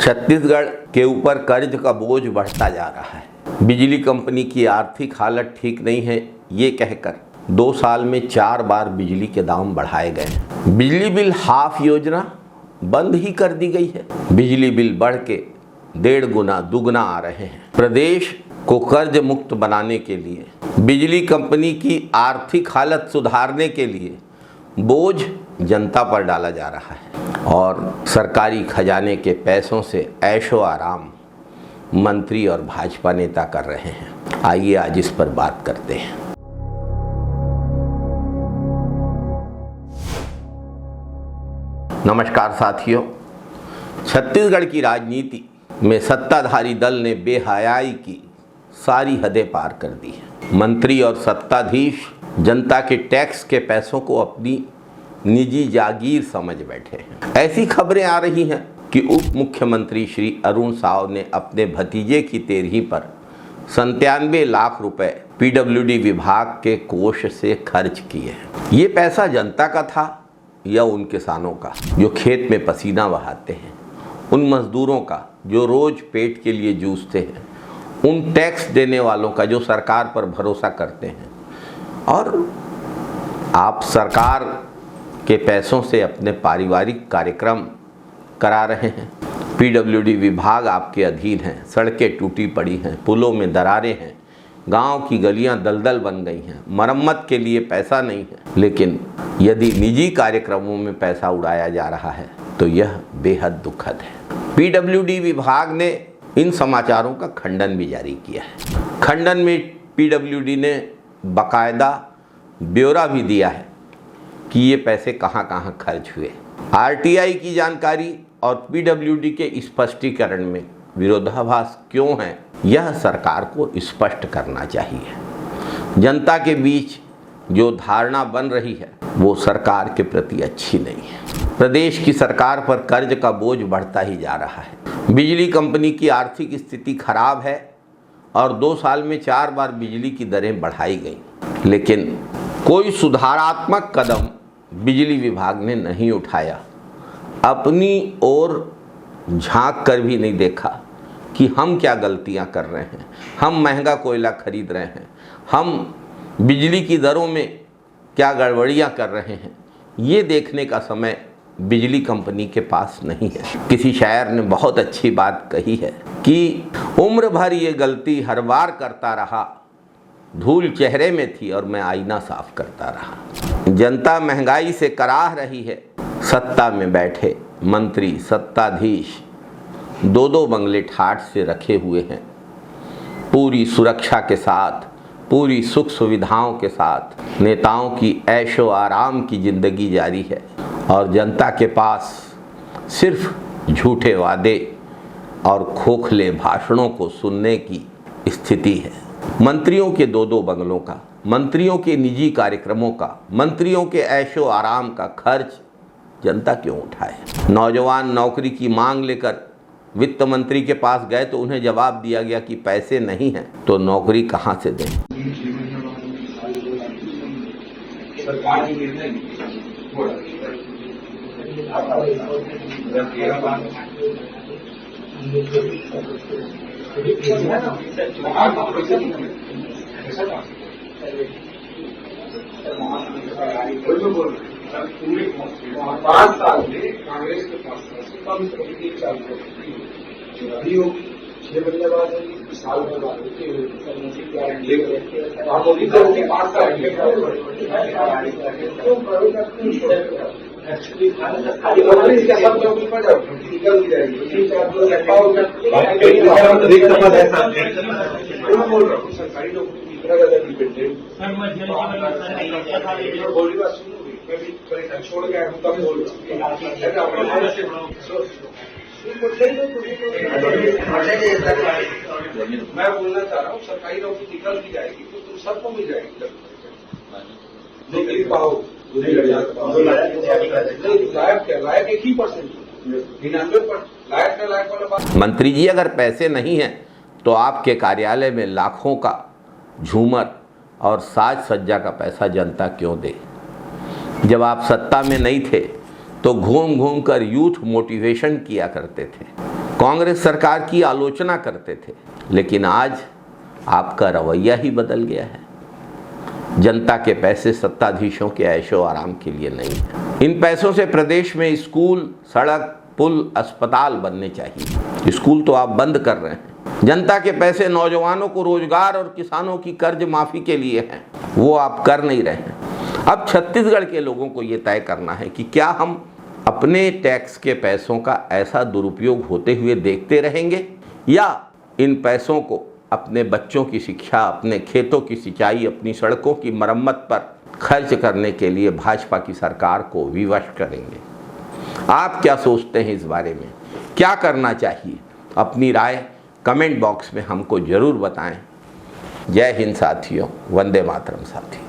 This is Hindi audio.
छत्तीसगढ़ के ऊपर कर्ज का बोझ बढ़ता जा रहा है। बिजली कंपनी की आर्थिक हालत ठीक नहीं है, ये कहकर 2 साल में 4 बार बिजली के दाम बढ़ाए गए। बिजली बिल हाफ योजना बंद ही कर दी गई है। बिजली बिल बढ़ के 1.5 गुना दुगना आ रहे हैं। प्रदेश को कर्ज मुक्त बनाने के लिए, बिजली कंपनी की आर्थिक हालत सुधारने के लिए बोझ जनता पर डाला जा रहा है और सरकारी खजाने के पैसों से ऐशो आराम मंत्री और भाजपा नेता कर रहे हैं। आइए आज इस पर बात करते हैं। नमस्कार साथियों, छत्तीसगढ़ की राजनीति में सत्ताधारी दल ने बेहयाई की सारी हदें पार कर दी है। मंत्री और सत्ताधीश जनता के टैक्स के पैसों को अपनी निजी जागीर समझ बैठे हैं। ऐसी खबरें आ रही हैं कि उप मुख्यमंत्री श्री अरुण साव ने अपने भतीजे की तेरही पर 97 लाख रुपए पीडब्ल्यूडी विभाग के कोष से खर्च किए हैं। ये पैसा जनता का था या उन किसानों का जो खेत में पसीना बहाते हैं, उन मजदूरों का जो रोज पेट के लिए जूझते हैं, उन टैक्स देने वालों का जो सरकार पर भरोसा करते हैं। और आप सरकार के पैसों से अपने पारिवारिक कार्यक्रम करा रहे हैं। पीडब्ल्यूडी विभाग आपके अधीन है। सड़कें टूटी पड़ी हैं, पुलों में दरारें हैं, गांव की गलियां दलदल बन गई हैं, मरम्मत के लिए पैसा नहीं है। लेकिन यदि निजी कार्यक्रमों में पैसा उड़ाया जा रहा है तो यह बेहद दुखद है। पीडब्ल्यूडी विभाग ने इन समाचारों का खंडन भी जारी किया है। खंडन में पीडब्ल्यूडी ने बाकायदा ब्यौरा भी दिया है कि ये पैसे कहां कहां खर्च हुए। आरटीआई की जानकारी और पीडब्ल्यूडी के स्पष्टीकरण में विरोधाभास क्यों है, यह सरकार को स्पष्ट करना चाहिए। जनता के बीच जो धारणा बन रही है वो सरकार के प्रति अच्छी नहीं है। प्रदेश की सरकार पर कर्ज का बोझ बढ़ता ही जा रहा है। बिजली कंपनी की आर्थिक स्थिति खराब है और 2 साल में 4 बार बिजली की दरें बढ़ाई गई, लेकिन कोई सुधारात्मक कदम बिजली विभाग ने नहीं उठाया। अपनी ओर झांक कर भी नहीं देखा कि हम क्या गलतियां कर रहे हैं। हम महंगा कोयला खरीद रहे हैं, हम बिजली की दरों में क्या गड़बड़ियां कर रहे हैं, ये देखने का समय बिजली कंपनी के पास नहीं है। किसी शायर ने बहुत अच्छी बात कही है कि उम्र भर ये गलती हर बार करता रहा, धूल चेहरे में थी और मैं आईना साफ करता रहा। जनता महंगाई से कराह रही है। सत्ता में बैठे मंत्री सत्ताधीश 2-2 बंगले ठाठ से रखे हुए हैं। पूरी सुरक्षा के साथ, पूरी सुख सुविधाओं के साथ नेताओं की ऐशो आराम की जिंदगी जारी है और जनता के पास सिर्फ झूठे वादे और खोखले भाषणों को सुनने की स्थिति है। मंत्रियों के 2-2 बंगलों का, मंत्रियों के निजी कार्यक्रमों का, मंत्रियों के ऐशो आराम का खर्च जनता क्यों उठाए। नौजवान नौकरी की मांग लेकर वित्त मंत्री के पास गए तो उन्हें जवाब दिया गया कि पैसे नहीं हैं तो नौकरी कहां से दें। पूरे 5 साल में कांग्रेस के पास कम से कम 3 साल अभी होगी, 6 महीने बाद होगी, साल भर बाद होती है। 5 साल सरकारी नौकरी इतना ज्यादा डिपेंडेंट छोड़ गया हूँ तब मैं बोलना चाह रहा हूँ सरकारी नौकरी निकल की जाएगी तो तुम सबको मिल जाएगी। नहीं पाओ लायक 1% 99% लायक वाला बात। मंत्री जी, अगर पैसे नहीं हैं तो आपके कार्यालय में लाखों का झूमर और साज सज्जा का पैसा जनता क्यों दे। जब आप सत्ता में नहीं थे तो घूम घूम कर यूथ मोटिवेशन किया करते थे। कांग्रेस सरकार की आलोचना करते थे, लेकिन आज आपका रवैया ही बदल गया है। जनता के पैसे सत्ताधीशों के ऐशो आराम के लिए नहीं है। इन पैसों से प्रदेश में स्कूल, सड़क, पुल, अस्पताल बनने चाहिए। स्कूल तो आप बंद कर रहे हैं। जनता के पैसे नौजवानों को रोजगार और किसानों की कर्ज माफी के लिए हैं, वो आप कर नहीं रहे हैं। अब छत्तीसगढ़ के लोगों को ये तय करना है कि क्या हम अपने टैक्स के पैसों का ऐसा दुरुपयोग होते हुए देखते रहेंगे, या इन पैसों को अपने बच्चों की शिक्षा, अपने खेतों की सिंचाई, अपनी सड़कों की मरम्मत पर खर्च करने के लिए भाजपा की सरकार को विवश करेंगे। आप क्या सोचते हैं इस बारे में? क्या करना चाहिए? अपनी राय कमेंट बॉक्स में हमको ज़रूर बताएं। जय हिंद साथियों, वंदे मातरम साथियों।